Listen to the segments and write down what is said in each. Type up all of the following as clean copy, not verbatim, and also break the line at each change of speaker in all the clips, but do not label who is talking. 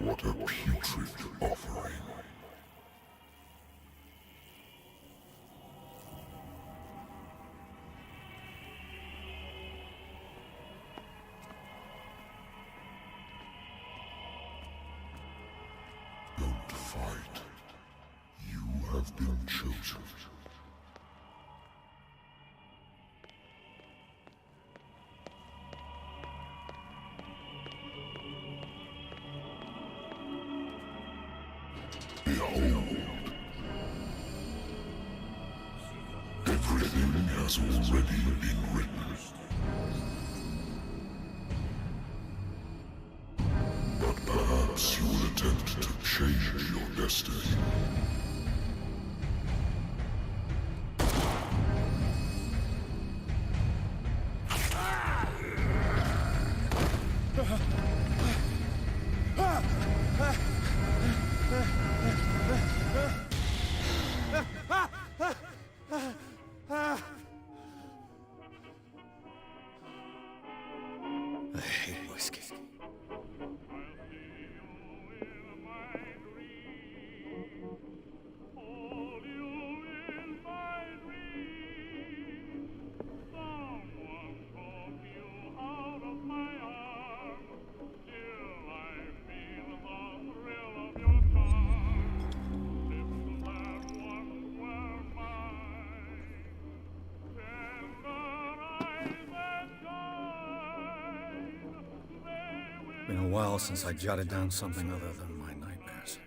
What a putrid offering. Don't fight. You have been chosen. Behold. Everything has already been written. But perhaps you will attempt to change your destiny.
I hate whiskey. Been a while since I jotted down something other than my nightmares.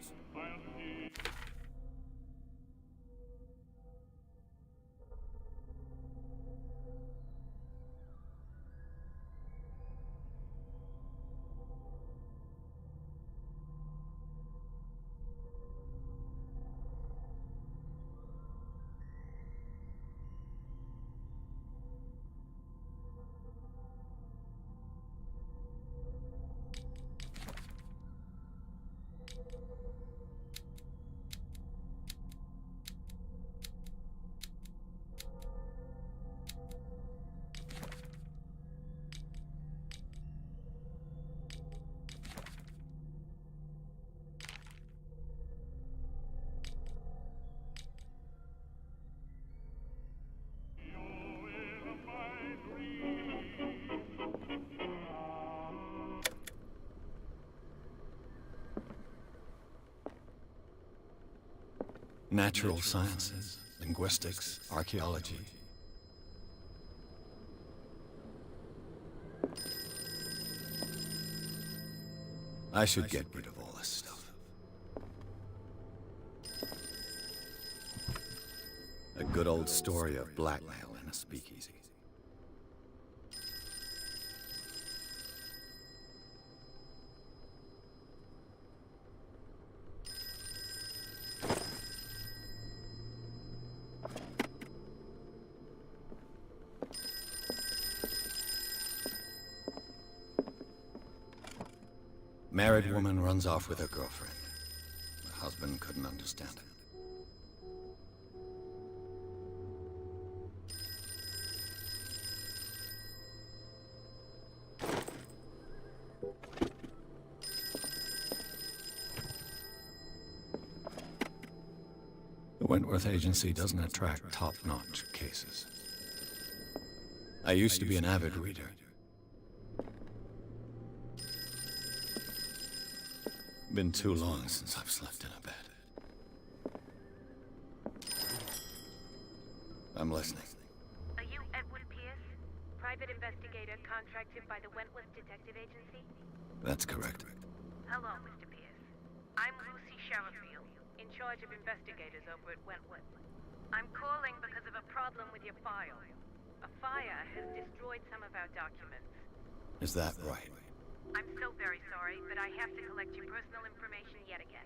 Natural sciences, linguistics, archaeology. I should get rid of all this stuff. A good old story of blackmail in a speakeasy. Married woman runs off with her girlfriend. The husband couldn't understand it. The Wentworth Agency doesn't attract top-notch cases. I used to be an avid reader. Been too long since I've slept in a bed. I'm listening.
Are you Edward Pierce, private investigator contracted by the Wentworth Detective Agency?
That's correct.
Hello, Mr. Pierce. I'm Lucy Sherifield, in charge of investigators over at Wentworth. I'm calling because of a problem with your file. A fire has destroyed some of our documents.
Is that right?
I'm so very sorry, but I have to collect your personal information yet again.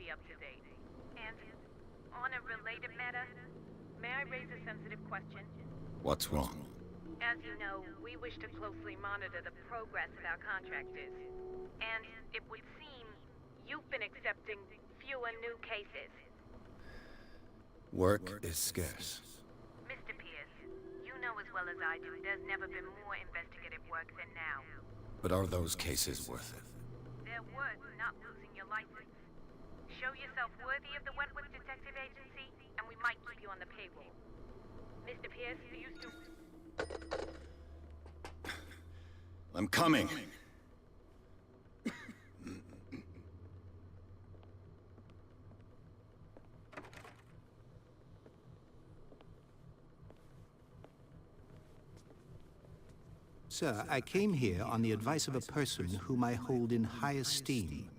be up to date. And on a related matter, may I raise a sensitive question?
What's wrong?
As you know, we wish to closely monitor the progress of our contractors. And it would seem you've been accepting fewer new cases.
Work is scarce.
Mr. Pierce, you know as well as I do there's never been more investigative work than now.
But are those cases worth it?
They're worth not losing your license. Show yourself worthy of the Wentworth Detective Agency, and we might keep you on the payroll. Mr. Pierce, you used to...
I'm coming.
Sir, I came here on the advice of a person whom I hold in high esteem,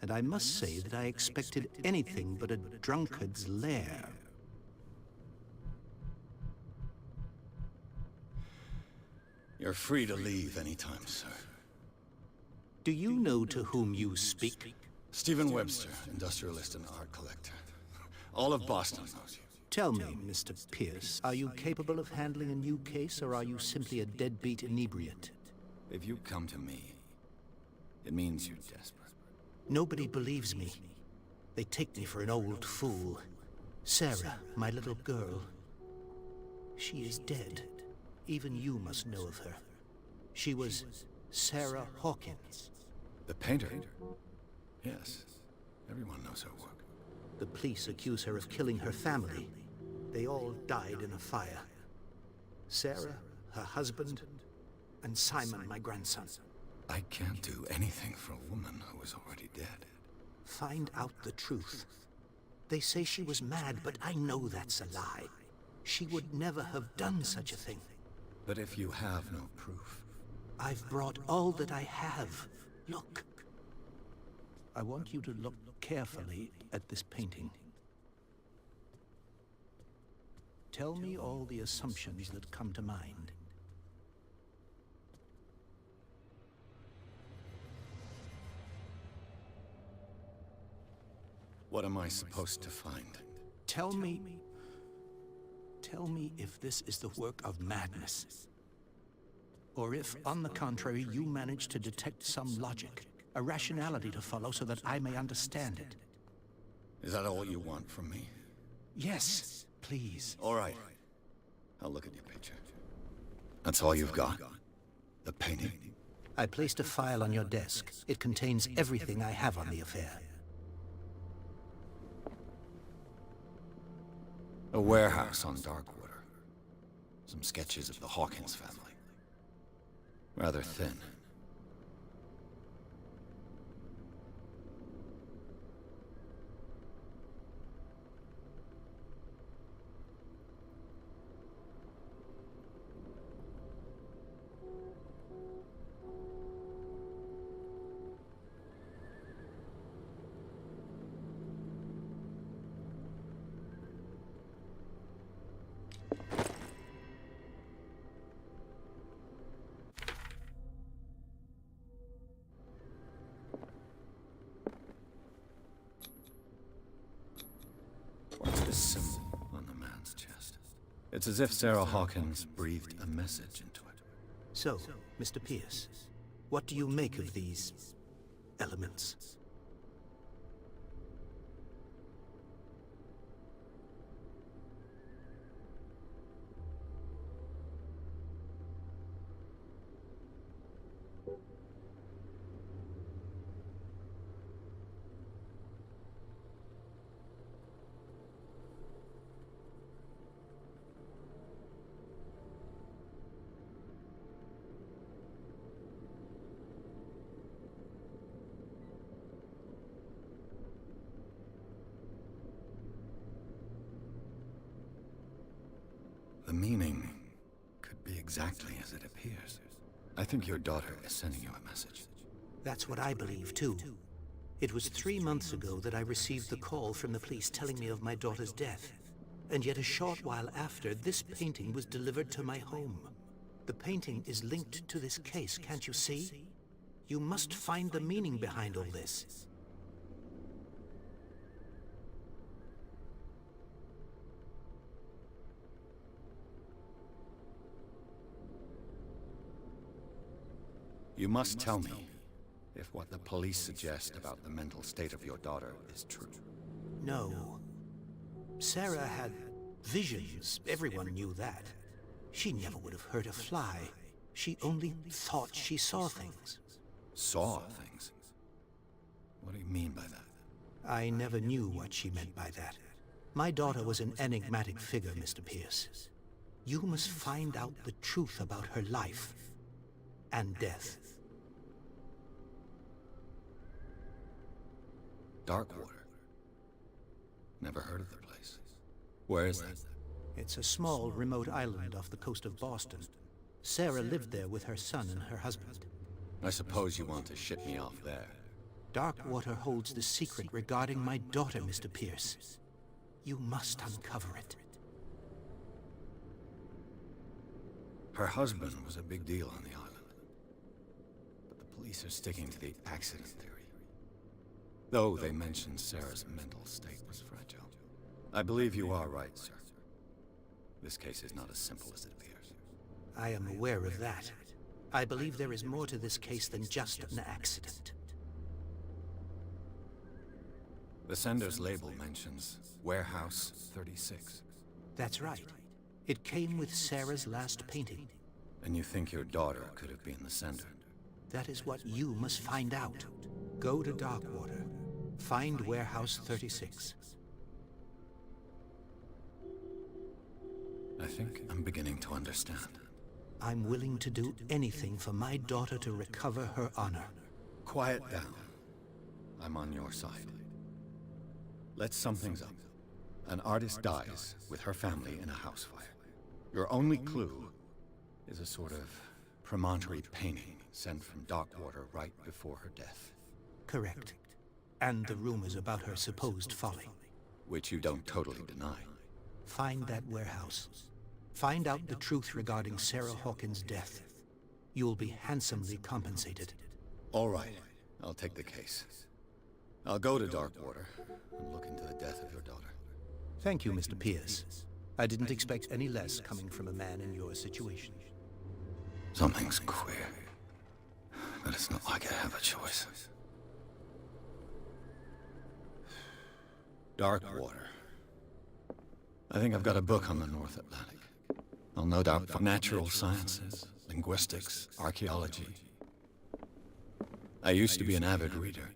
and I must say that I expected anything but a drunkard's lair.
You're free to leave anytime, sir.
Do you know to whom you speak?
Stephen Webster, industrialist and art collector. All of Boston knows you.
Tell me, Mr. Pierce, are you capable of handling a new case, or are you simply a deadbeat inebriate?
If you come to me, it means you're desperate.
Nobody believes me. They take me for an old fool. Sarah, my little girl. She is dead. Even you must know of her. She was Sarah Hawkins.
The painter? Yes. Everyone knows her work.
The police accuse her of killing her family. They all died in a fire. Sarah, her husband, and Simon, my grandson.
I can't do anything for a woman who is already dead.
Find out the truth. They say she was mad, but I know that's a lie. She would never have done such a thing.
But if you have no proof...
I've brought all that I have. Look. I want you to look carefully at this painting. Tell me all the assumptions that come to mind.
What am I supposed to find?
Tell me if this is the work of madness. Or if, on the contrary, you manage to detect some logic, a rationality to follow so that I may understand it.
Is that all you want from me?
Yes, please.
All right. I'll look at your picture. That's all you've got? The painting?
I placed a file on your desk. It contains everything I have on the affair.
A warehouse on Darkwater. Some sketches of the Hawkins family. Rather thin. What's this symbol on the man's chest? It's as if Sarah Hawkins breathed a message into it.
So, Mr. Pierce, what do you make of these elements?
The meaning could be exactly as it appears. I think your daughter is sending you a message.
That's what I believe, too. It was 3 months ago that I received the call from the police telling me of my daughter's death. And yet a short while after, this painting was delivered to my home. The painting is linked to this case, can't you see? You must find the meaning behind all this.
You must tell me if what the police suggest about the mental state of your daughter is true.
No. Sarah had visions. Everyone knew that. She never would have hurt a fly. She only thought she saw things.
Saw things? What do you mean by that?
I never knew what she meant by that. My daughter was an enigmatic figure, Mr. Pierce. You must find out the truth about her life and death.
Darkwater. Never heard of the place. Where is that?
It's a small, remote island off the coast of Boston. Sarah lived there with her son and her husband.
I suppose you want to ship me off there.
Darkwater holds the secret regarding my daughter, Mr. Pierce. You must uncover it.
Her husband was a big deal on the island. But the police are sticking to the accident theory. Though they mentioned Sarah's mental state was fragile. I believe you are right, sir. This case is not as simple as it appears.
I am aware of that. I believe there is more to this case than just an accident.
The sender's label mentions Warehouse 36.
That's right. It came with Sarah's last painting.
And you think your daughter could have been the sender?
That is what you must find out. Go to Darkwater. Find Warehouse 36.
I think I'm beginning to understand.
I'm willing to do anything for my daughter to recover her honor.
Quiet down. I'm on your side. Let's sum things up. An artist dies with her family in a house fire. Your only clue is a sort of promontory painting sent from Darkwater right before her death.
Correct. And the rumors about her supposed folly.
Which you don't totally deny.
Find that warehouse. Find out the truth regarding Sarah Hawkins' death. You'll be handsomely compensated.
All right. I'll take the case. I'll go to Darkwater and look into the death of your daughter.
Thank you, Mr. Pierce. I didn't expect any less coming from a man in your situation.
Something's queer. But it's not like I have a choice. Darkwater. I think I've got a book on the North Atlantic. I'll no doubt find natural sciences, linguistics, archaeology. I used to be an avid reader.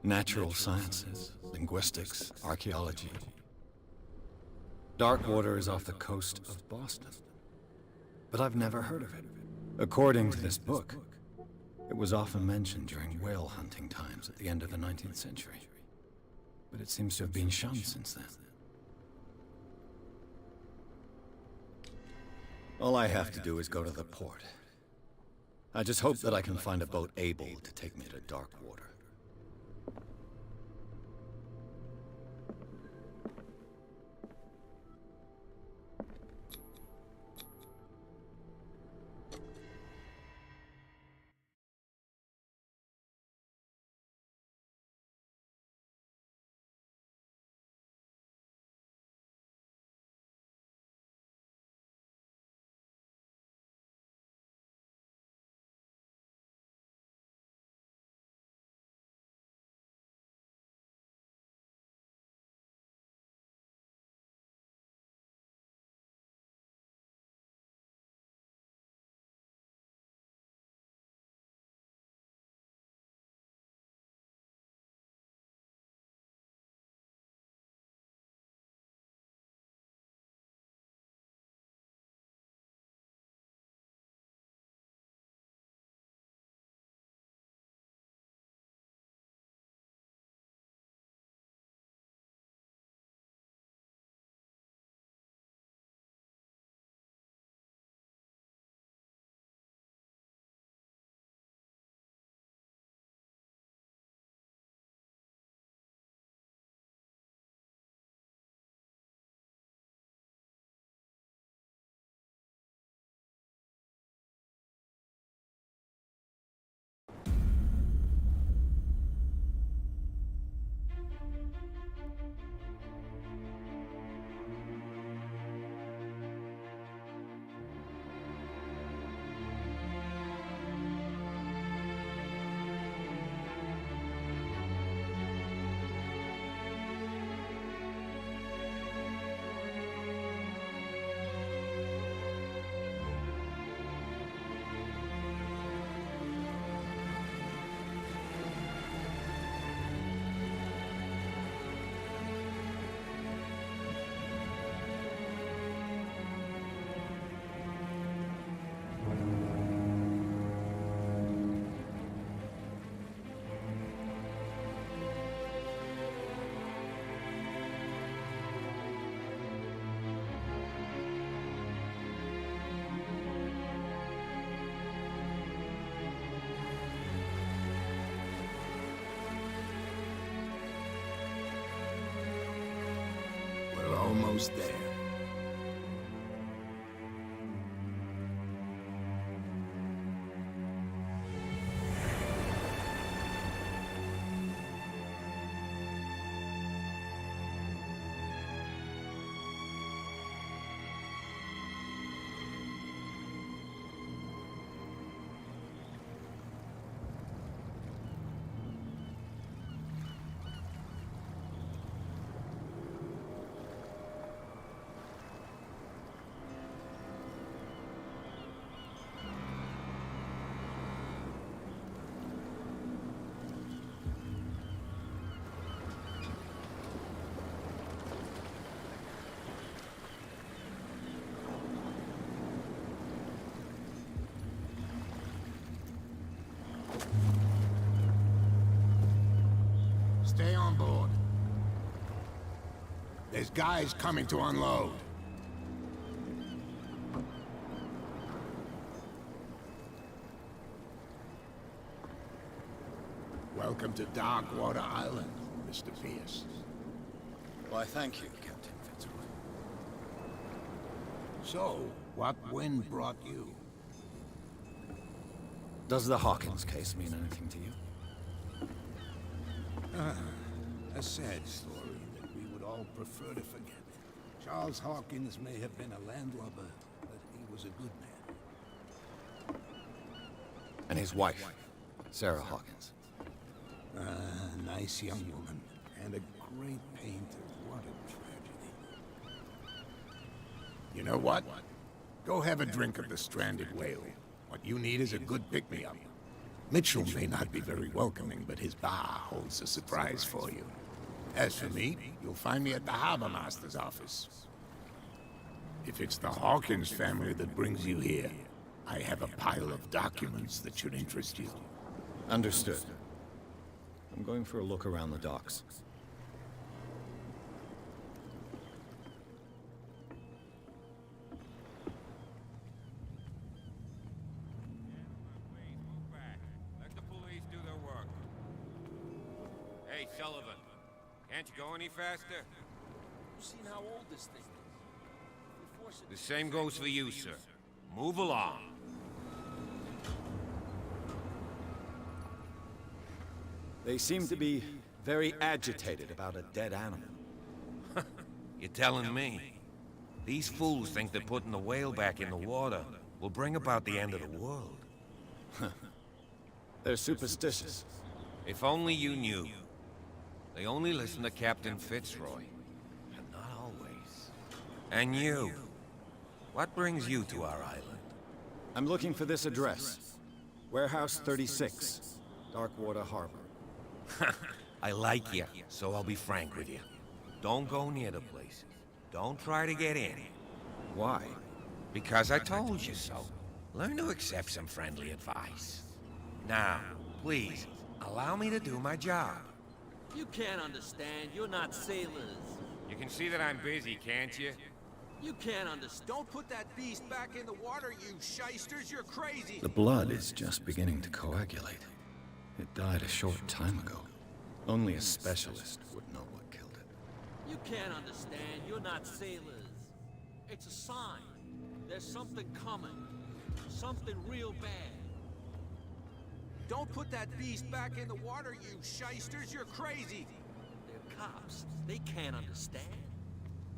Natural sciences, linguistics, archaeology. Darkwater is off the coast of Boston. But I've never heard of it. According to this book, it was often mentioned during whale hunting times at the end of the 19th century. But it seems to have been shunned since then. All I have to do is go to the port. I just hope that I can find a boat able to take me to Darkwater.
Who's there?
Stay on board. There's guys coming to unload. Welcome to Darkwater Island, Mr. Pierce.
Why, thank you, Captain Fitzroy.
So, what wind brought you?
Does the Hawkins case mean anything to you?
A sad story that we would all prefer to forget. Charles Hawkins may have been a landlubber, but he was a good man.
And his wife, Sarah Hawkins.
Nice young woman, and a great painter. What a tragedy. You know what? Go have a drink of the stranded whale. What you need is a good pick-me-up. Mitchell may not be very welcoming, but his bar holds a surprise for you. As for me, you'll find me at the Harbor Master's office. If it's the Hawkins family that brings you here, I have a pile of documents that should interest you.
Understood. I'm going for a look around the docks.
Hey, Sullivan. Can't you go any faster?
You seen how old this thing is? We force it.
The same goes for you, sir. Move along.
They seem to be very agitated about a dead animal.
You're telling me? These fools think that putting the whale back in the water will bring about the end of the world.
They're superstitious.
If only you knew. They only listen to Captain Fitzroy. And not always. And you. What brings you to our island?
I'm looking for this address. Warehouse 36, Darkwater Harbor.
I like you, so I'll be frank with you. Don't go near the places. Don't try to get in.
Why?
Because I told you so. Learn to accept some friendly advice. Now, please, allow me to do my job.
You can't understand. You're not sailors.
You can see that I'm busy, can't you?
You can't understand. Don't put that beast back in the water, you shysters. You're crazy.
The blood is just beginning to coagulate. It died a short time ago. Only a specialist would know what killed it.
You can't understand. You're not sailors. It's a sign. There's something coming. Something real bad. Don't put that beast back in the water, you shysters. You're crazy. They're cops. They can't understand.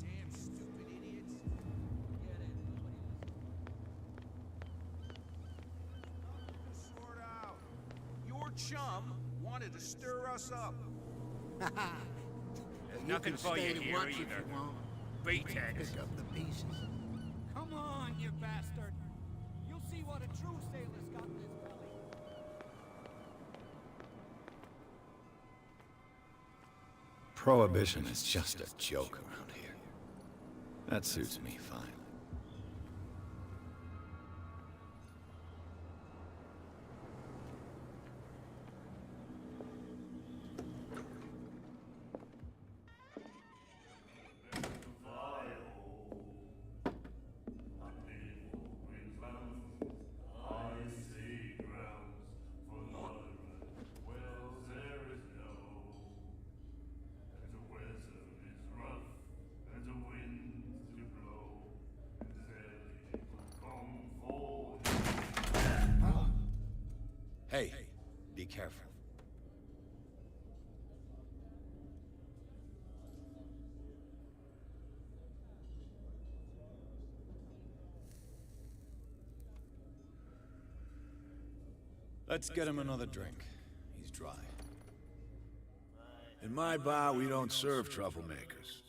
Damn stupid idiots. Get it.
Sort out. Your chum wanted to stir us up.
There's nothing for you here either. Beatheads.
Pick up the pieces.
Come on, you bastard. You'll see what a true sailor's got in his belly.
Prohibition is just a joke around here. That suits me fine.
And the weather is rough, and the wind
Hey, be careful. Let's get him another drink. He's dry.
In my bar, we don't serve troublemakers.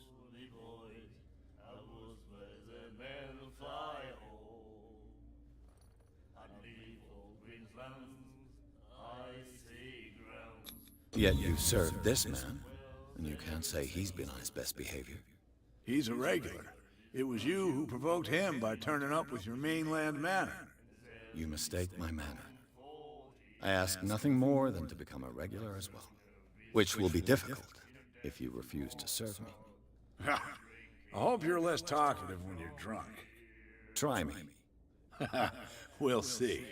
Yet you served this man, and you can't say he's been on his best behavior.
He's a regular. It was you who provoked him by turning up with your mainland manner.
You mistake my manner. I ask nothing more than to become a regular as well. Which will be difficult if you refuse to serve me.
I hope you're less talkative when you're drunk.
Try me.
We'll see.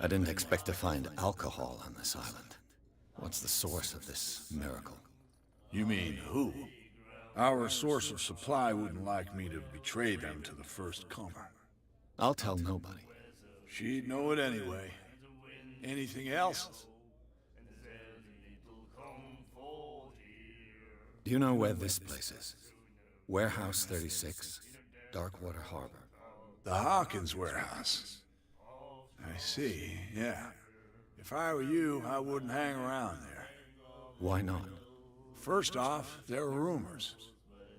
I didn't expect to find alcohol on this island. What's the source of this miracle?
You mean who? Our source of supply wouldn't like me to betray them to the first comer.
I'll tell nobody.
She'd know it anyway. Anything else?
Do you know where this place is? Warehouse 36, Darkwater Harbor.
The Hawkins warehouse. I see, yeah. If I were you, I wouldn't hang around there.
Why not?
First off, there are rumors.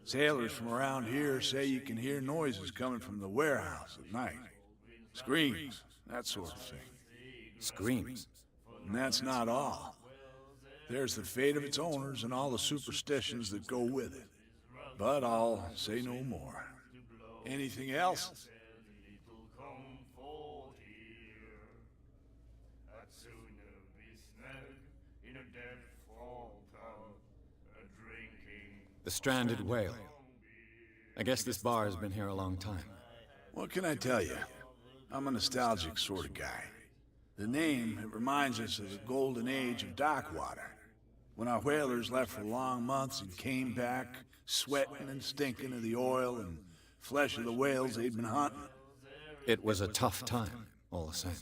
Sailors from around here say you can hear noises coming from the warehouse at night. Screams, that sort of thing.
Screams?
And that's not all. There's the fate of its owners and all the superstitions that go with it. But I'll say no more. Anything else?
The stranded whale. I guess this bar has been here a long time.
What can I tell you? I'm a nostalgic sort of guy. The name, it reminds us of the golden age of Darkwater. When our whalers left for long months and came back, sweating and stinking of the oil and flesh of the whales they'd been hunting.
It was a tough time, all the same.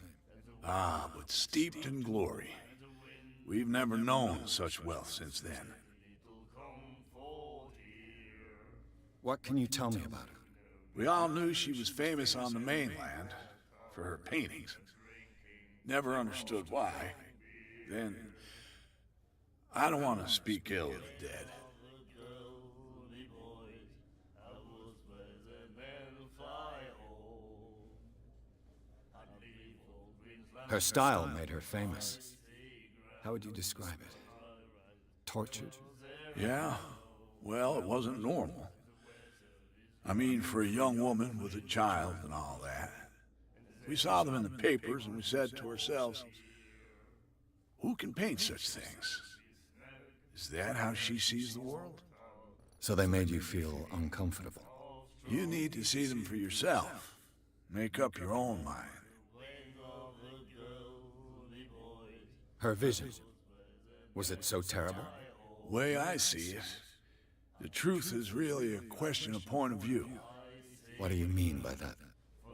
Ah, but steeped in glory. We've never known such wealth since then.
What can you tell me about her?
We all knew she was famous on the mainland for her paintings. Never understood why. Then, I don't want to speak ill of the dead.
Her style made her famous. How would you describe it? Tortured?
Yeah, well, it wasn't normal. I mean, for a young woman with a child and all that. We saw them in the papers and we said to ourselves, who can paint such things? Is that how she sees the world?
So they made you feel uncomfortable.
You need to see them for yourself. Make up your own mind.
Her vision. Was it so terrible?
Way I see it, the truth is really a question of point of view.
What do you mean by that?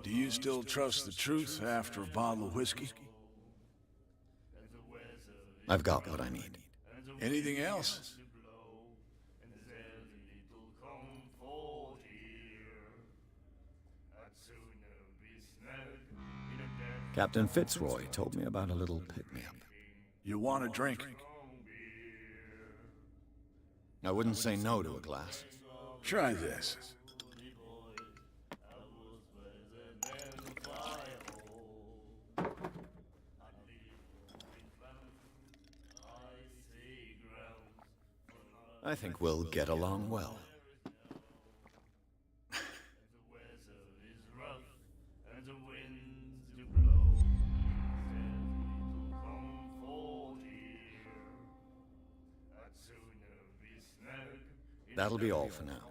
Do you still trust the truth after a bottle of whiskey?
I've got what I need.
Anything else?
Captain Fitzroy told me about a little pick-me-up.
You want a drink?
I wouldn't say no to a glass.
Try this.
I think we'll get along well. That'll be all for now.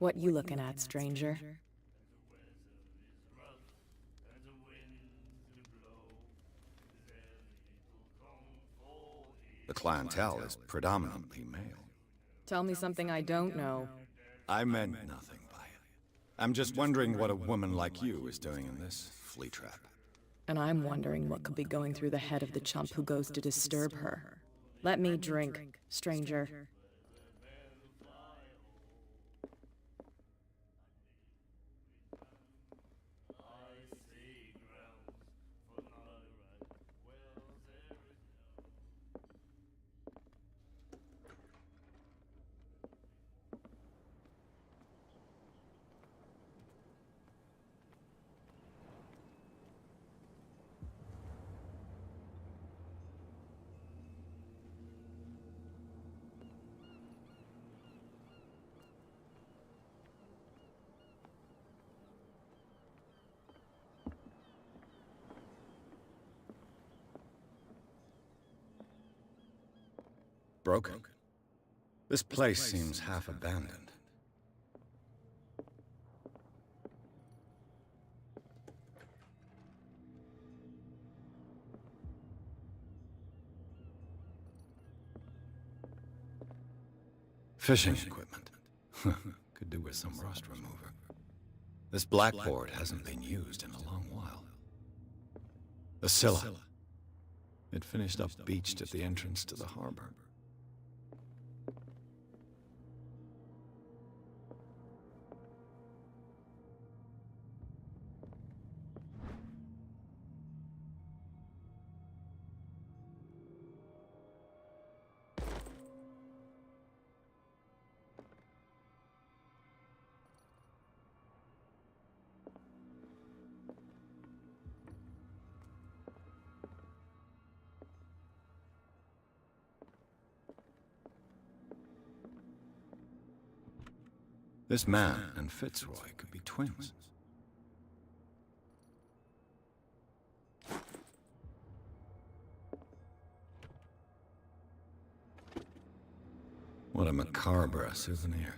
What you looking at, stranger?
The clientele is predominantly male.
Tell me something I don't know.
I meant nothing by it. I'm just wondering what a woman like you is doing in this flea trap.
And I'm wondering what could be going through the head of the chump who goes to disturb her. Let me drink, stranger.
Broken. This place seems half abandoned. Fishing equipment. Could do with some rust remover. This blackboard hasn't been used in a long while. The Scylla. It finished up beached at the entrance to the harbor. This man and Fitzroy could be twins. What a macabre souvenir.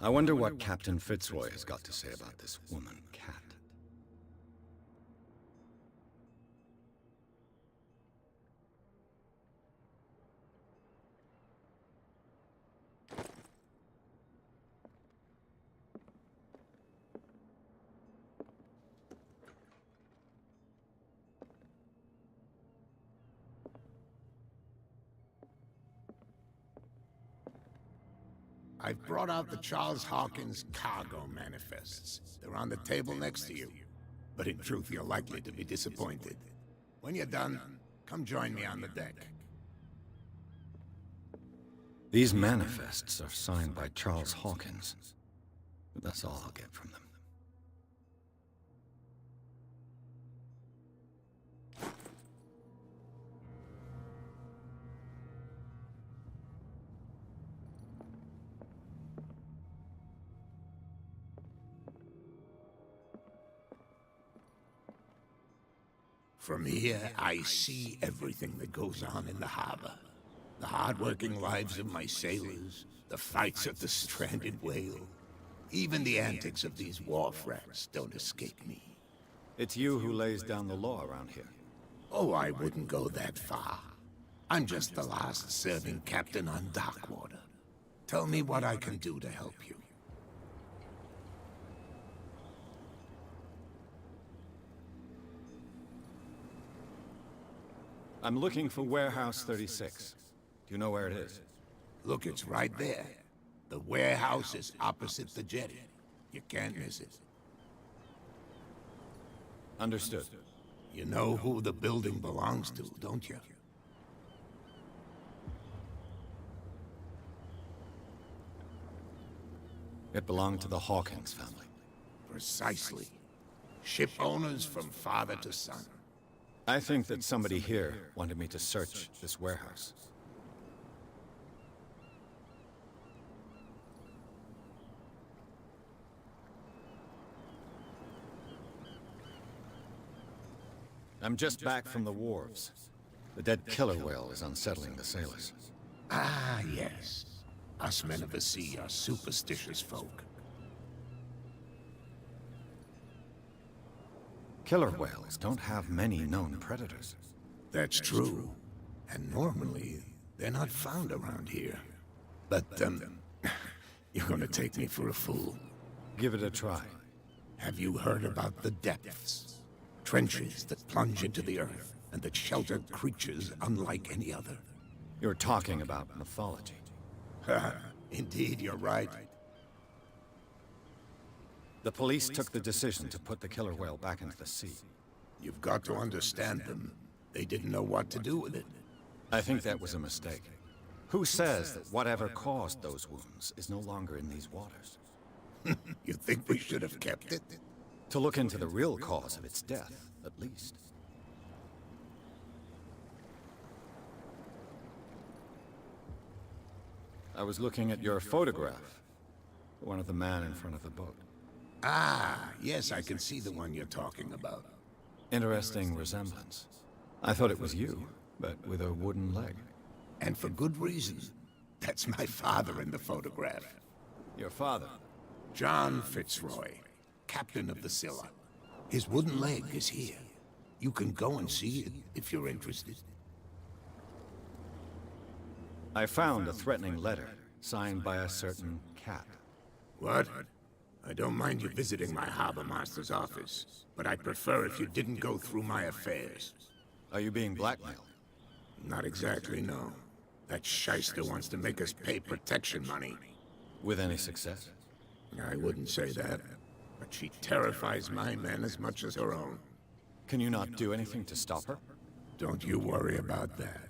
I wonder what Captain Fitzroy has got to say about this woman, Cat.
I've brought out the Charles Hawkins cargo manifests. They're on the table next to you. But in truth, you're likely to be disappointed. When you're done, come join me on the deck.
These manifests are signed by Charles Hawkins. But that's all I'll get from them.
From here, I see everything that goes on in the harbor. The hard-working lives of my sailors, the fights of the stranded whale. Even the antics of these wharf rats don't escape me.
It's you who lays down the law around here.
Oh, I wouldn't go that far. I'm just the last serving captain on Darkwater. Tell me what I can do to help you.
I'm looking for Warehouse 36. Do you know where it is?
Look, it's right there. The warehouse is opposite the jetty. You can't miss it.
Understood.
You know who the building belongs to, don't you?
It belonged to the Hawkins family.
Precisely. Ship owners from father to son.
I think that somebody here wanted me to search this warehouse. I'm just back from the wharves. The dead killer whale is unsettling the sailors.
Ah, yes. Us men of the sea are superstitious folk.
Killer whales don't have many known predators.
That's true. And normally, they're not found around here. But, you're gonna take me for a fool.
Give it a try.
Have you heard about the depths? Trenches that plunge into the earth and that shelter creatures unlike any other.
You're talking about mythology.
Indeed, you're right.
The police took the decision to put the killer whale back into the sea.
You've got to understand them. They didn't know what to do with it.
I think that was a mistake. Who says that whatever caused those wounds is no longer in these waters?
You think we should have kept it?
To look into the real cause of its death, at least. I was looking at your photograph. One of the man in front of the boat.
Ah, yes, I can see the one you're talking about.
Interesting resemblance. I thought it was you, but with a wooden leg.
And for good reason. That's my father in the photograph.
Your father?
John Fitzroy, captain of the Scylla. His wooden leg is here. You can go and see it if you're interested.
I found a threatening letter, signed by a certain cat.
What? I don't mind you visiting my harbor master's office, but I'd prefer if you didn't go through my affairs.
Are you being blackmailed?
Not exactly, no. That shyster wants to make us pay protection money.
With any success?
I wouldn't say that, but she terrifies my men as much as her own.
Can you not do anything to stop her?
Don't you worry about that.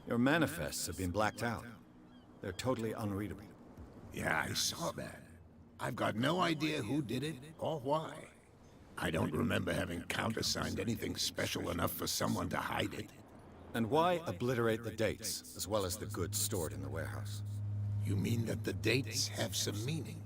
Your manifests have been blacked out. They're totally unreadable.
Yeah, I saw that. I've got no idea who did it or why. I don't remember having countersigned anything special enough for someone to hide it.
And why obliterate the dates, as well as the goods stored in the warehouse?
You mean that the dates have some meaning?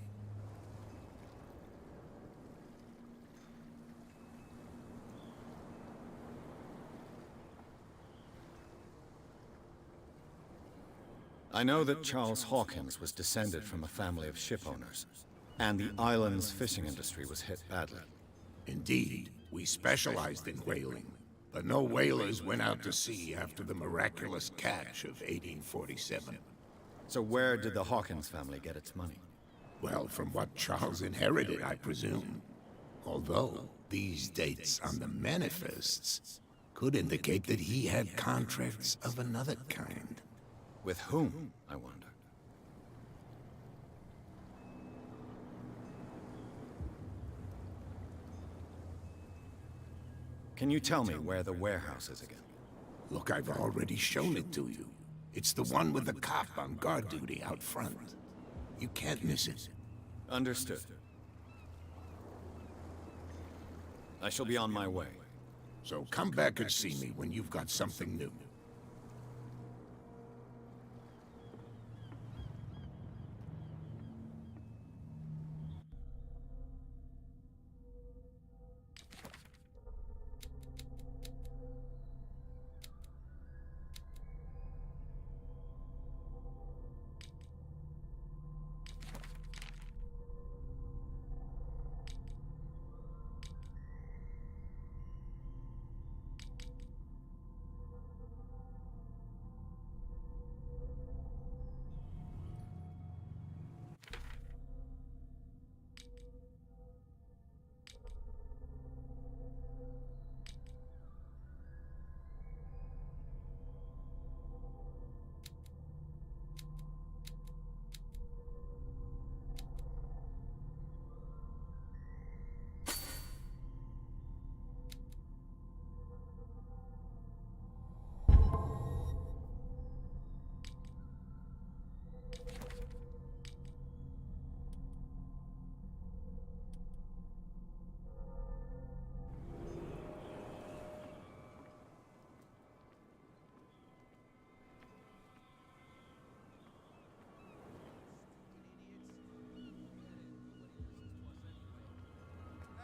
I know that Charles Hawkins was descended from a family of ship owners, and the island's fishing industry was hit badly.
Indeed, we specialized in whaling, but no whalers went out to sea after the miraculous catch of 1847.
So where did the Hawkins family get its money?
Well, from what Charles inherited, I presume. Although, these dates on the manifests could indicate that he had contracts of another kind.
With whom, I wonder? Can you tell me where the warehouse is again?
Look, I've already shown it to you. It's the one with the cop on guard duty out front. You can't miss it.
Understood. I shall be on my way.
So come back and see me when you've got something new.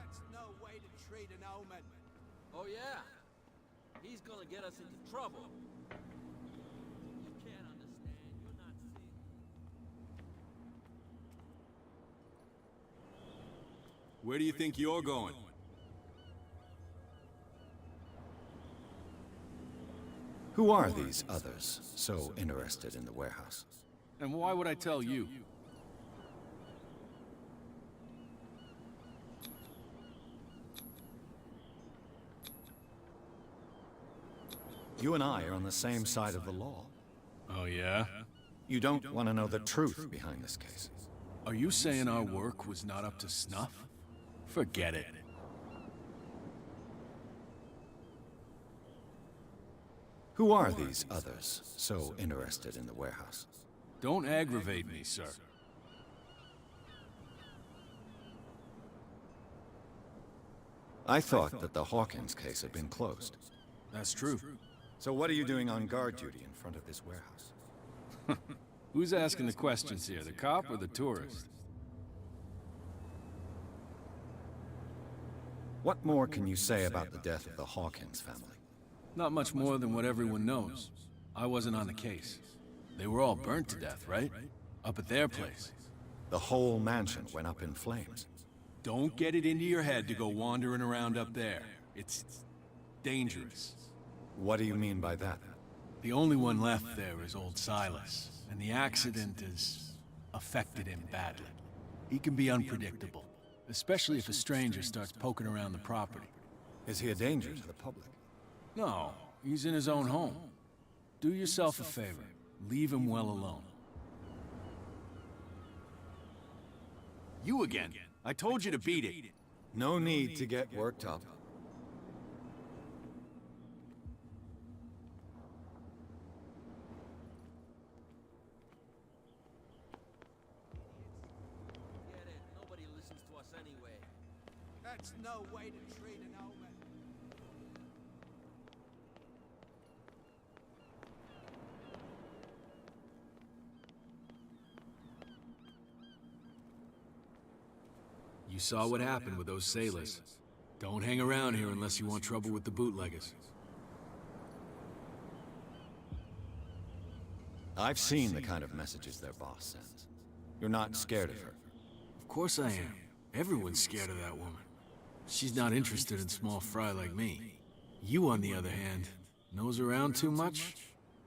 That's no way to treat an omen.
Oh yeah? He's gonna get us into trouble. You can't understand. You're not seeing.
Where do you think you're going?
Who are these others so interested in the warehouse?
And why would I tell you?
You and I are on the same side of the law.
Oh, yeah?
You don't want to know the truth behind this case.
Are you saying our work was not up to snuff? Forget it.
Who are these others so interested in the warehouse?
Don't aggravate me, sir.
I thought that the Hawkins case had been closed.
That's true.
So what are you doing on guard duty in front of this warehouse?
Who's asking the questions here, the cop or the tourist?
What more can you say about the death of the Hawkins family?
Not much more than what everyone knows. I wasn't on the case. They were all burnt to death, right? Up at their place.
The whole mansion went up in flames.
Don't get it into your head to go wandering around up there. It's dangerous.
What do you mean by that?
The only one left there is old Silas, and the accident has affected him badly. He can be unpredictable, especially if a stranger starts poking around the property.
Is he a danger to the public?
No, he's in his own home. Do yourself a favor. Leave him well alone. You again. I told you to beat it.
No need to get worked up.
Get it. Nobody listens to us anyway.
That's no way to treat an omen.
You saw what happened with those sailors. Don't hang around here unless you want trouble with the bootleggers.
I've seen the kind of messages their boss sends. You're not scared of her.
Of course I am. Everyone's scared of that woman. She's not interested in small fry like me. You, on the other hand, nose around too much,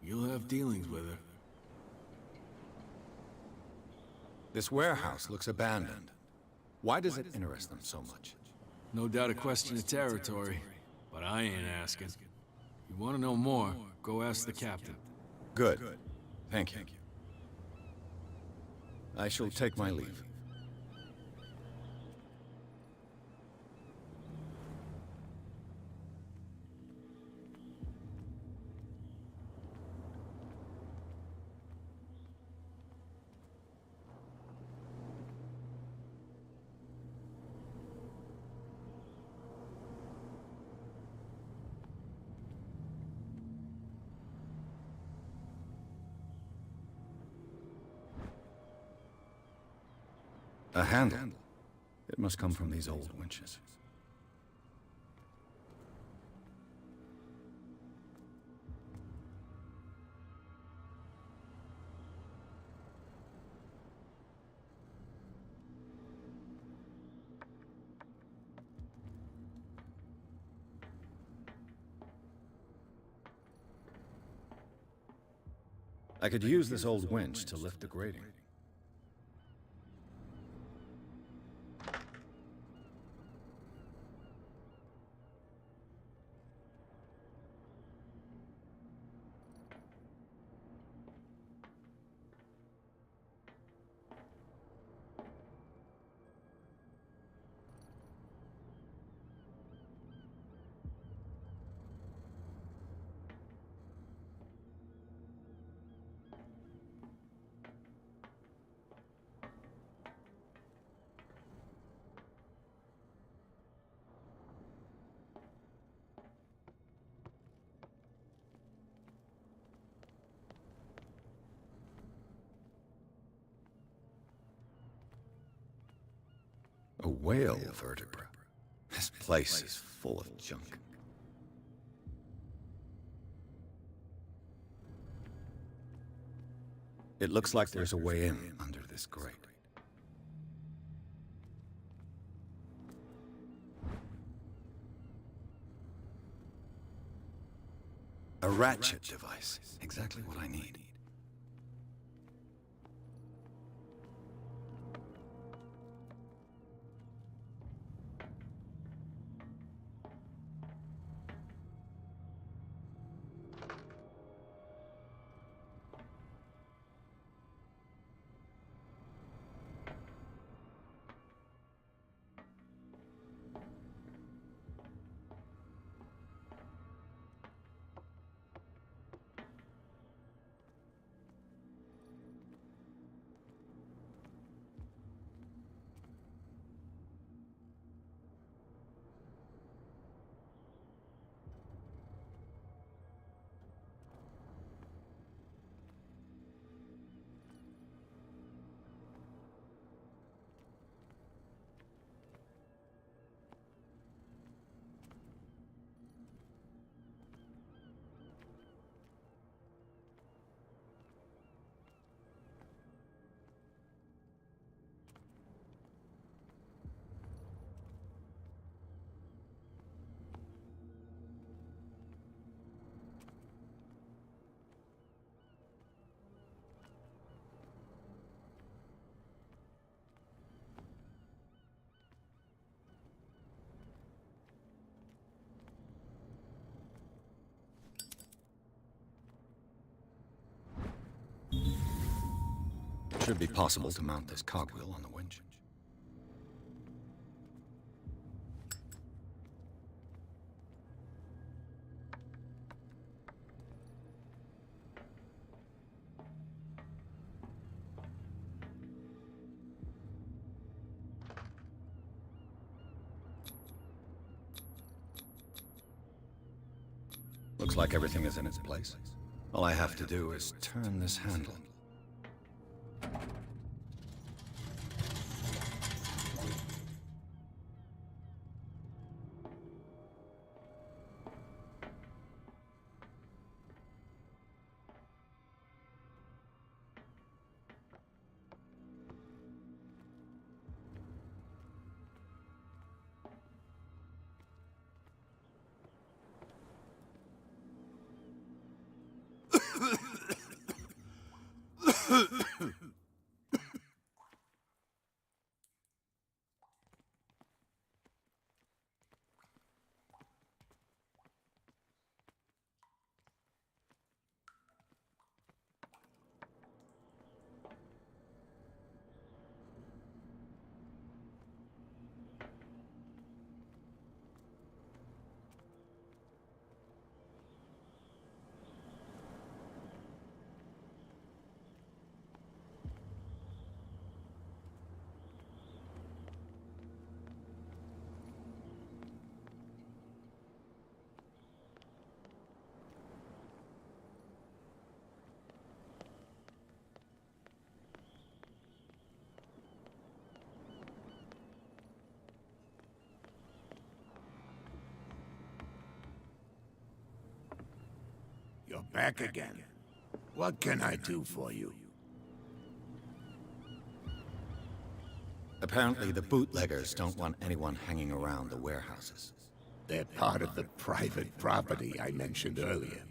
you'll have dealings with her.
This warehouse looks abandoned. Why does it interest them so much?
No doubt a question of territory, but I ain't asking. You want to know more, go ask the captain.
Good. Thank you. I shall take my leave. A handle. It must come from these old winches. I could use this old winch to lift the grating. A whale vertebra. This place is full of junk. It looks like there's a way in under this grate. A ratchet device. Exactly what I need. Should be possible to mount this cogwheel on the winch. Looks like everything is in its place. All I have to do is turn this handle.
You're back again. What can I do for you?
Apparently, the bootleggers don't want anyone hanging around the warehouses.
They're part of the private property I mentioned earlier.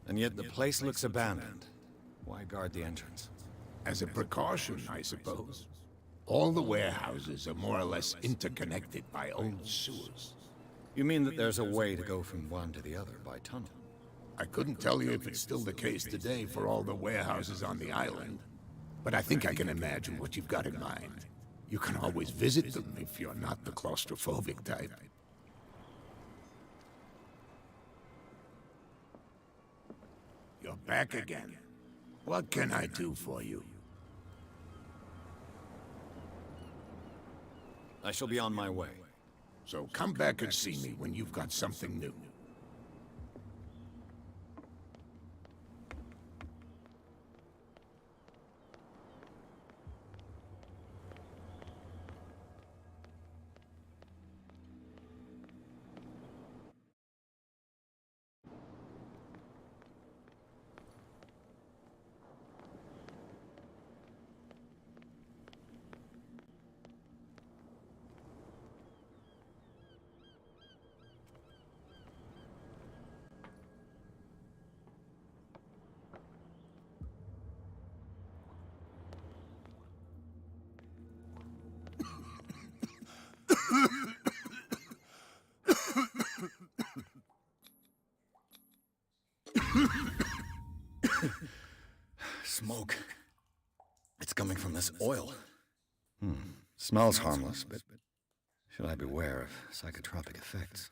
And yet the place looks abandoned. Why guard the entrance?
As a precaution, I suppose. All the warehouses are more or less interconnected by old sewers.
You mean that there's a way to go from one to the other by tunnel?
I couldn't tell you if it's still the case today for all the warehouses on the island, but I think I can imagine what you've got in mind. You can always visit them if you're not the claustrophobic type. You're back again. What can I do for you?
I shall be on my way.
So come back and see me when you've got something new.
poisonous oil. Smells harmless, but should I beware of psychotropic effects?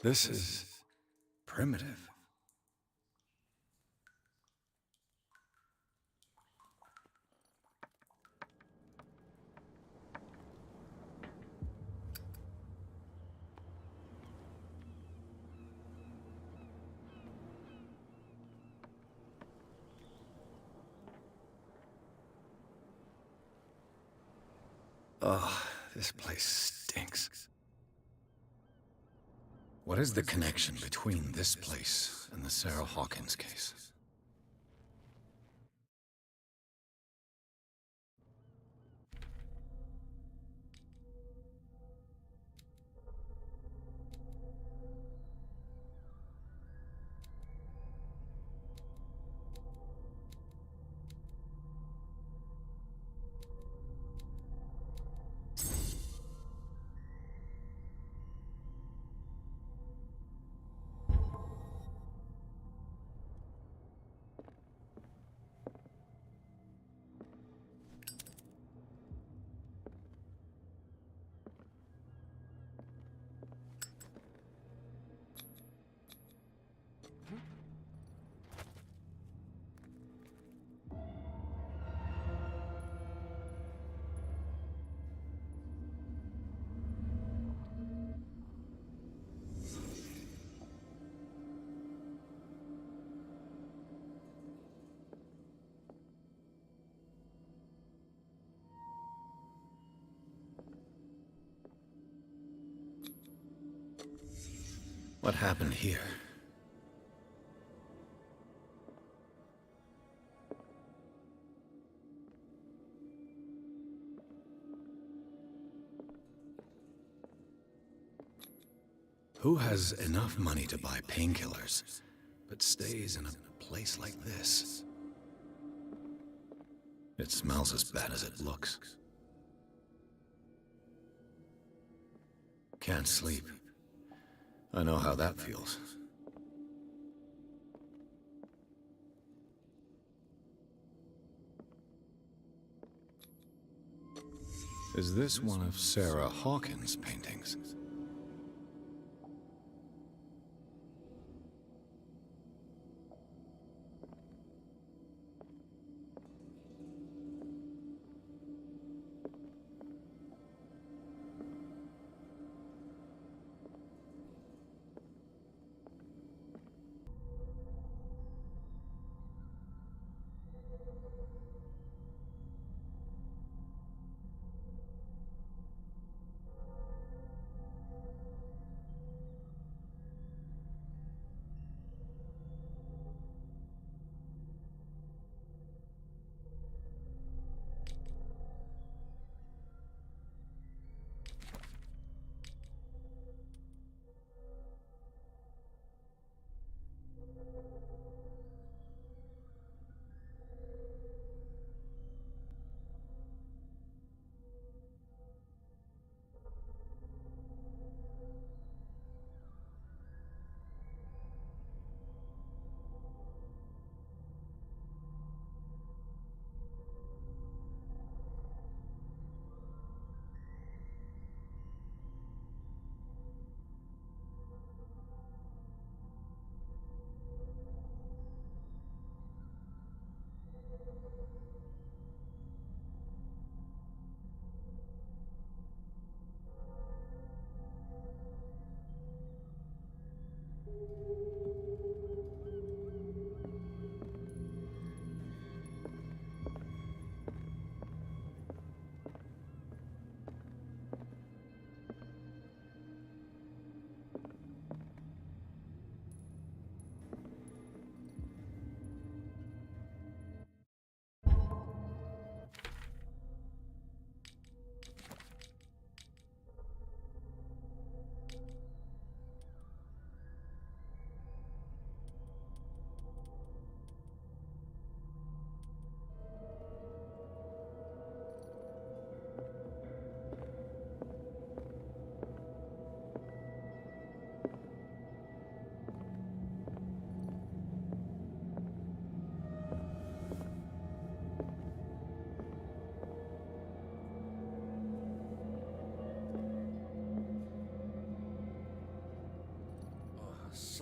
This is primitive. Oh, this place stinks. What is the connection between this place and the Sarah Hawkins case? What happened here? Who has enough money to buy painkillers, but stays in a place like this? It smells as bad as it looks. Can't sleep. I know how that feels. Is this one of Sarah Hawkins' paintings?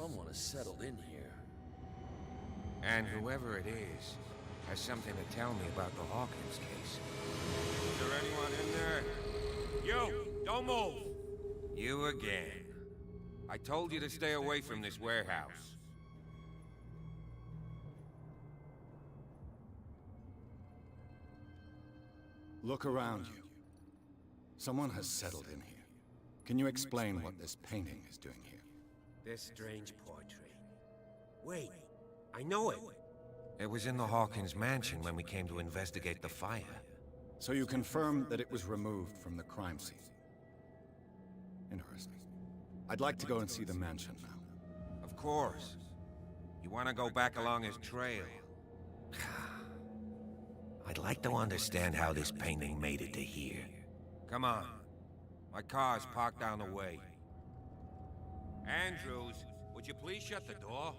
someone has settled in here.
And whoever it is has something to tell me about the Hawkins case. Is there anyone in there? You! Don't move! You again. I told you to stay away from this warehouse.
Look around you. Someone has settled in here. Can you explain what this painting is doing here?
This strange portrait. Wait, I know it.
It was in the Hawkins mansion when we came to investigate the fire.
So you confirm that it was removed from the crime scene. Interesting. I'd like to go and see the mansion now.
Of course. You want to go back along his trail? I'd like to understand how this painting made it to here. Come on. My car's parked down the way. Andrews, would you please shut the door?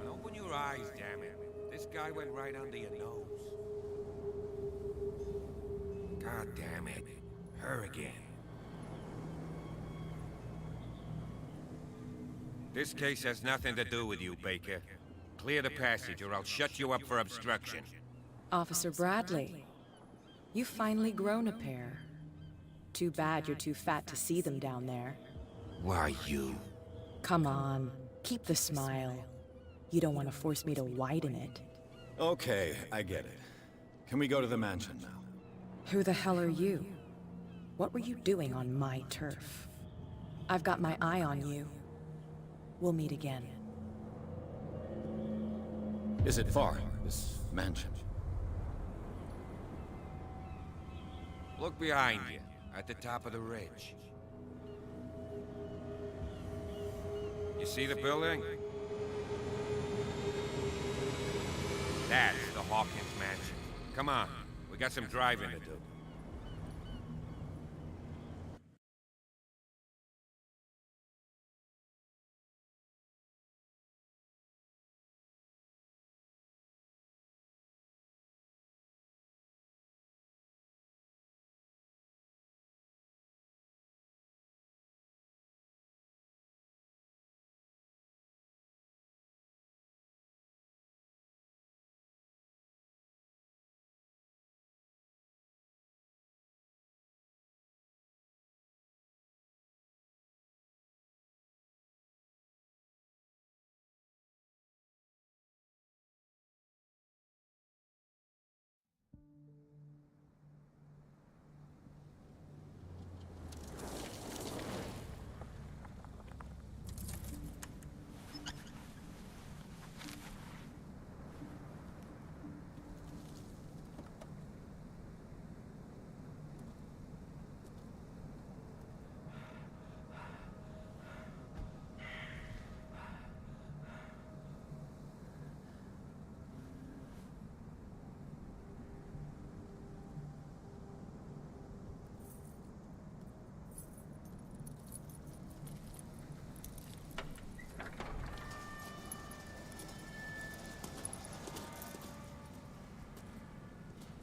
And open your eyes, damn it. This guy went right under your nose. God damn it. Her again. This case has nothing to do with you, Baker. Clear the passage or I'll shut you up for obstruction.
Officer Bradley, you've finally grown a pair. Too bad you're too fat to see them down there.
Why you?
Come on, keep the smile. You don't want to force me to widen it.
Okay, I get it. Can we go to the mansion now?
Who the hell are you? What were you doing on my turf? I've got my eye on you. We'll meet again.
Is it far, this mansion?
Look behind you, at the top of the ridge. You see the building? That's the Hawkins mansion. Come on, we got some driving to do.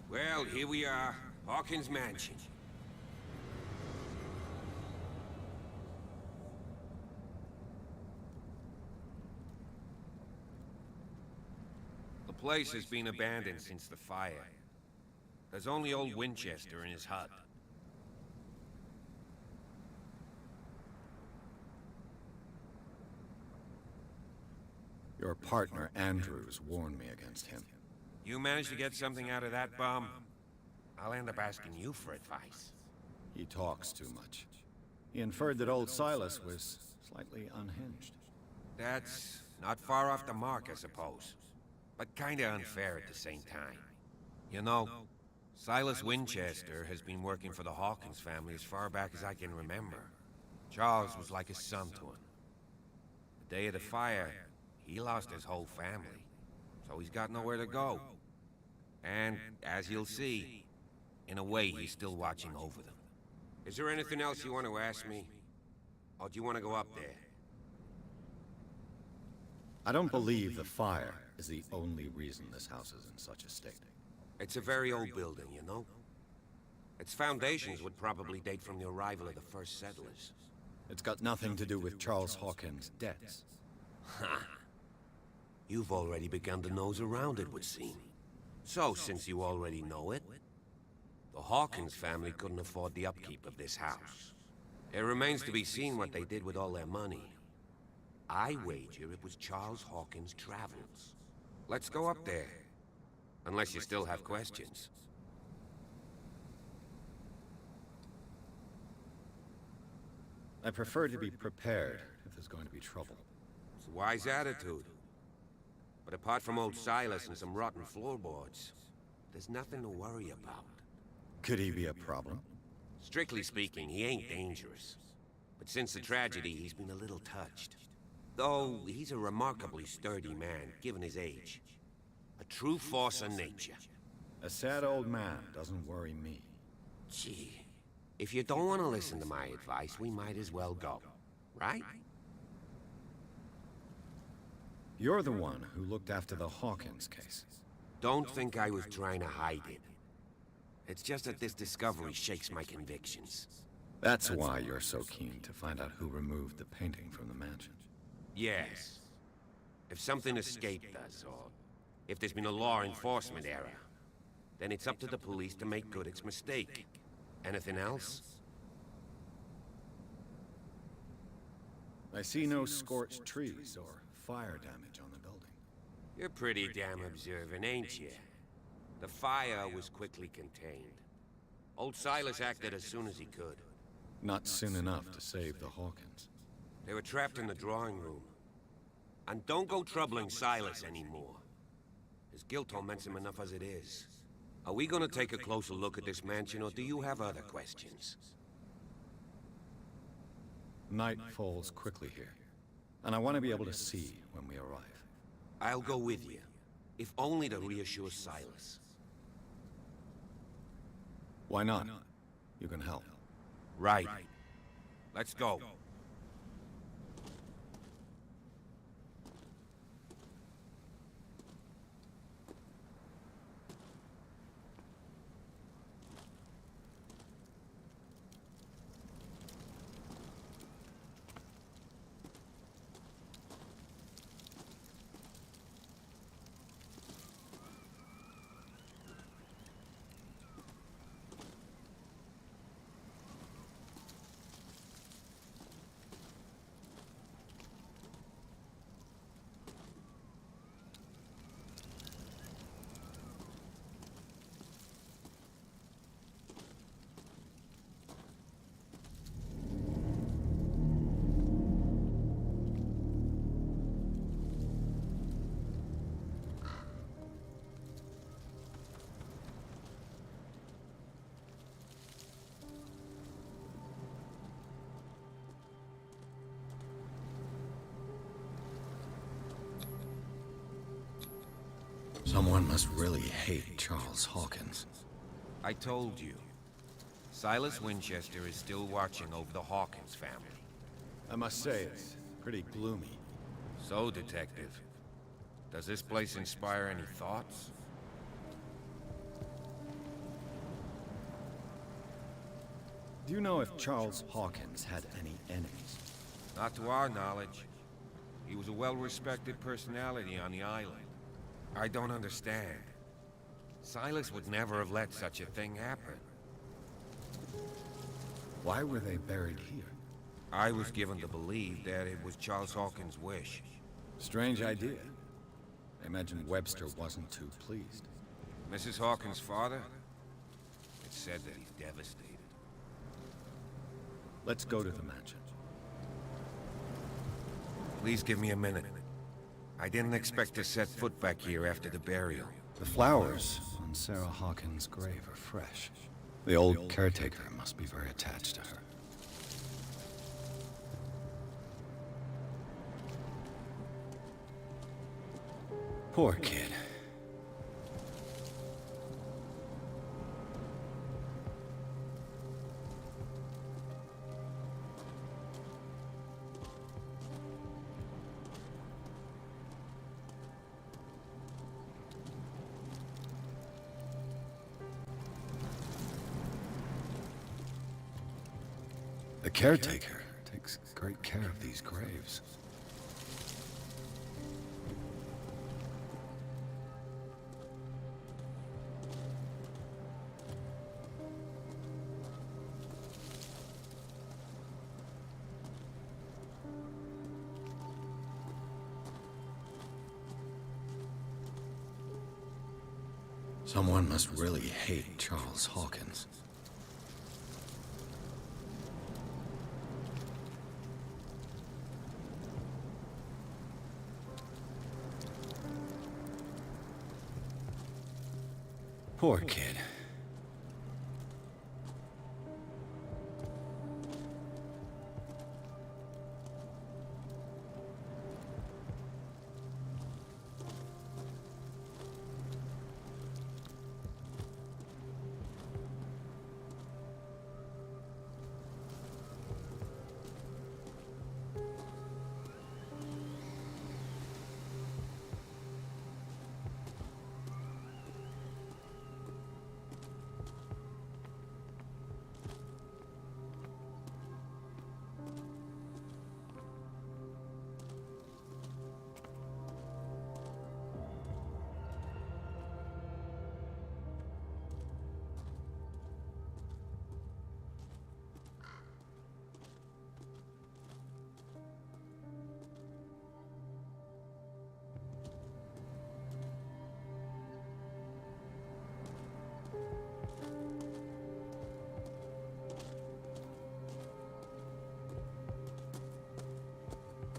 Well, here we are, Hawkins Mansion. The place has been abandoned since the fire. There's only old Winchester in his hut.
Your partner, Andrews, warned me against him.
You managed to get something out of that bum? I'll end up asking you for advice.
He talks too much. He inferred that old Silas was slightly unhinged.
That's not far off the mark, I suppose. But kinda unfair at the same time. You know, Silas Winchester has been working for the Hawkins family as far back as I can remember. Charles was like a son to him. The day of the fire, he lost his whole family. So he's got nowhere to go. And, as you'll see, in a way, he's still watching over them. Is there anything else you want to ask me? Or do you want to go up there?
I don't believe the fire is the only reason this house is in such a state.
It's a very old building, you know? Its foundations would probably date from the arrival of the first settlers.
It's got nothing to do with Charles Hawkins' debts.
Ha! You've already begun to nose around it, would seem. So, since you already know it, the Hawkins family couldn't afford the upkeep of this house. It remains to be seen what they did with all their money. I wager it was Charles Hawkins' travels. Let's go up there. Unless you still have questions.
I prefer to be prepared if there's going to be trouble.
It's a wise attitude. But apart from old Silas and some rotten floorboards, there's nothing to worry about.
Could he be a problem?
Strictly speaking, he ain't dangerous. But since the tragedy, he's been a little touched. Though, he's a remarkably sturdy man, given his age. A true force of nature.
A sad old man doesn't worry me.
Gee, if you don't want to listen to my advice, we might as well go. Right?
You're the one who looked after the Hawkins case.
Don't think I was trying to hide it. It's just that this discovery shakes my convictions.
That's why you're so keen to find out who removed the painting from the mansion.
Yes. If something escaped us, or if there's been a law enforcement error, then it's up to the police to make good its mistake. Anything else?
I see no scorched trees or fire damage on the building.
You're pretty damn observant, ain't you? The fire was quickly contained. Old Silas acted as soon as he could.
Not soon enough to save the Hawkins.
They were trapped in the drawing room. And don't go troubling Silas anymore. His guilt torments him enough as it is. Are we gonna take a closer look at this mansion, or do you have other questions?
Night falls quickly here, and I want to be able to see when we arrive.
I'll go with you, if only to reassure Silas.
Why not? You can help.
Right. Let's go.
Someone must really hate Charles Hawkins.
I told you. Silas Winchester is still watching over the Hawkins family.
I must say, it's pretty gloomy.
So, Detective, does this place inspire any thoughts?
Do you know if Charles Hawkins had any enemies?
Not to our knowledge. He was a well-respected personality on the island. I don't understand. Silas would never have let such a thing happen.
Why were they buried here?
I was given to believe that it was Charles Hawkins' wish.
Strange idea. I imagine Webster wasn't too pleased.
Mrs. Hawkins' father? It's said that he's devastated.
Let's go to the mansion.
Please give me a minute. I didn't expect to set foot back here after the burial.
The flowers on Sarah Hawkins' grave are fresh. The old caretaker must be very attached to her. Poor kid. The caretaker takes great care of these graves. Someone must really hate Charles Hawkins. Poor kid.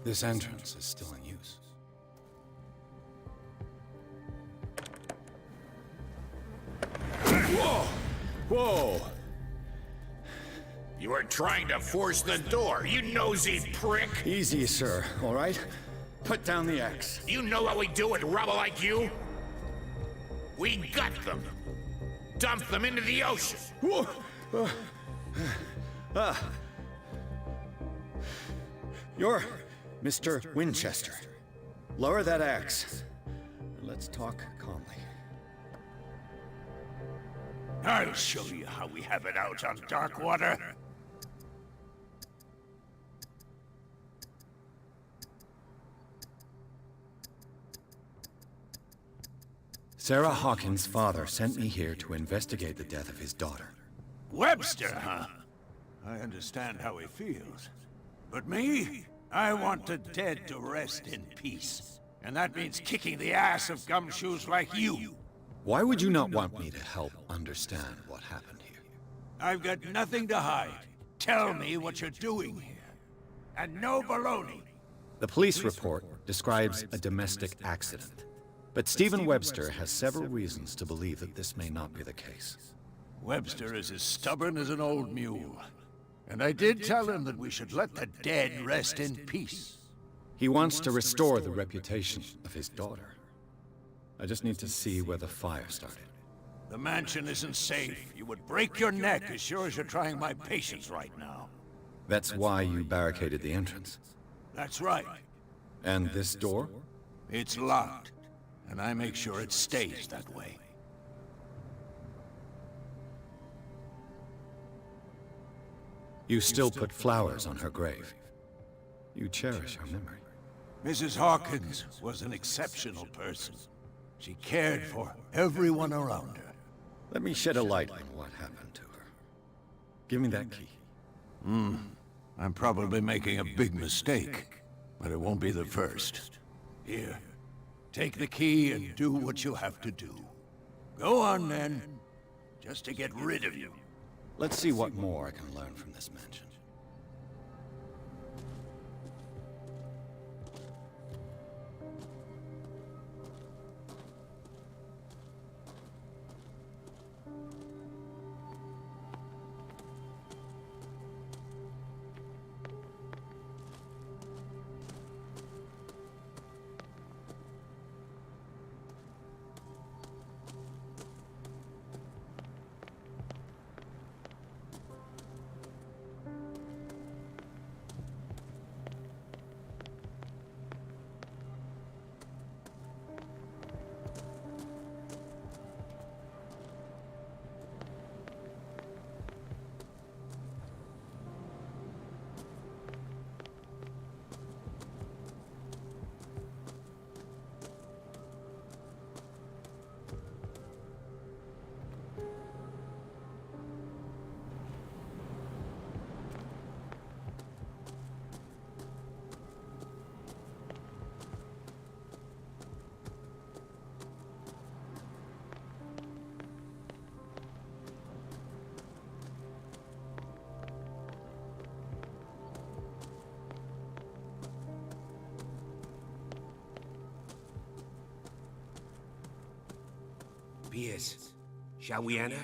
This entrance is still in use.
Whoa!
Whoa!
You were trying to force the door, you nosy prick!
Easy, sir, all right? Put down the axe.
You know what we do with rubble like you? We gut them. Dump them into the ocean.
Whoa! You're Mr. Winchester. Lower that axe. Let's talk calmly.
I'll show you how we have it out on Darkwater.
Sarah Hawkins' father sent me here to investigate the death of his daughter.
Webster, huh? I understand how he feels. But me? I want the dead to rest in peace. And that means kicking the ass of gumshoes like you.
Why would you not want me to help understand what happened here?
I've got nothing to hide. Tell me what you're doing here. And no baloney.
The police report describes a domestic accident. But Stephen Webster has several reasons to believe that this may not be the case.
Webster is as stubborn as an old mule. And I did tell him that we should let the dead rest in peace.
He wants to restore the reputation of his daughter. I just need to see where the fire started.
The mansion isn't safe. You would break your neck as sure as you're trying my patience right now.
That's why you barricaded the entrance.
That's right.
And this door?
It's locked. And I make sure it stays that way.
You still put flowers on her grave. You cherish her memory.
Mrs. Hawkins was an exceptional person. She cared for everyone around her.
Let me shed a light on what happened to her. Give me that key.
I'm probably making a big mistake, but it won't be the first. Here, take the key and do what you have to do. Go on, then. Just to get rid of you.
Let's see what more I can learn from this mansion.
Pierce, shall we enter?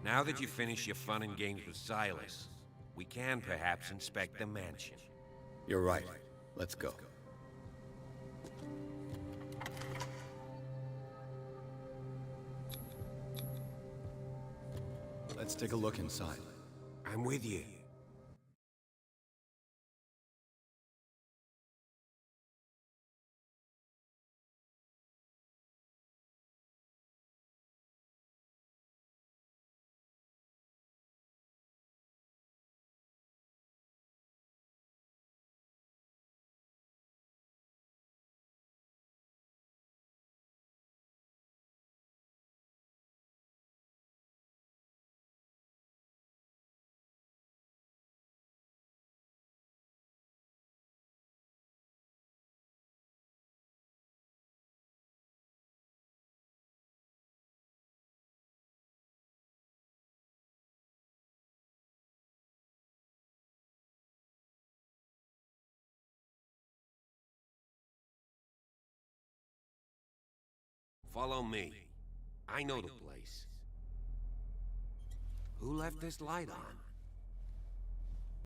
Now that you've finished your fun and games with Silas, we can perhaps inspect the mansion.
You're right. Let's go. Let's take a look inside.
I'm with you. Follow me. I know the place. Who left this light on?